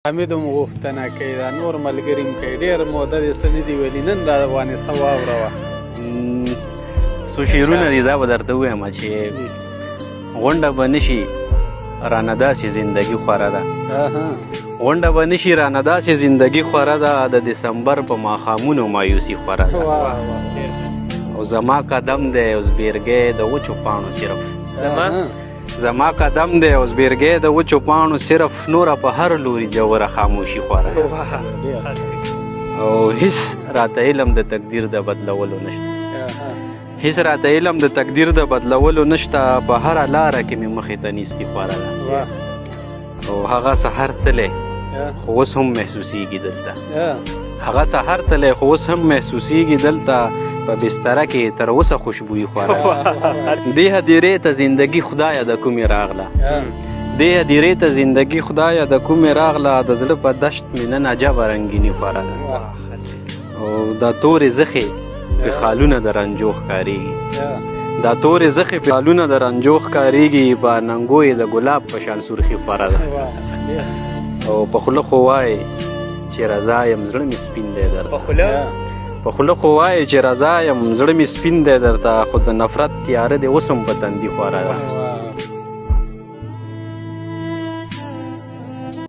حمید هم غوښتنه کوي دا نور ملګري هم کوي ډېر موده دې څه نه دي ویلي نن را باندې څه واوره وه څو شعرونه دي دا به درته ووایم چې غونډه به نشي رانه داسې زندګي خوره ده غونډه به نشي رانه داسې زندګي خوره ده د دسمبر په ماښامونو مایوسي خوره ده او زما قدم دی اوس بیرګی د وچو پاڼو صرف زما قدم دی اوس بیرګی د وچو پاڼو صرف نوره په هر لوري جوره خاموشي خوره ده او هیڅ راته علم د تقدیر د بدلولو نشته هیڅ راته علم د تقدیر د بدلولو نشته په هره لاره کې مې مخې ته نیستي خوره ده او هغه سحر تلی خو اوس هم محسوسیږي دلته هغه سحر تلی خو اوس هم محسوسیږي دلته په بستره کې تر اوسه خوشبويي خوره دې هدیرې ته زندګي خدایه د کومې راغله دې هدیرې ته زندګي خدایه د کومې راغله د زړه په دشت مې نن عجبه رنګیني خوره ده او دا تورې زخې په خالونه د رنجو ښکارېږي دا تورې زخې په خالونه د رنجو ښکارېږي په ننګو یې د ګلاب په شان سرخي خوره ده او په خوله خو وایې چې رضا یم زړه مې سپین دی درته په خوله خو وایې چې رضا یم زړه مې سپین دی درته خو د نفرت تیاره دې اوس هم په تندي خوره ده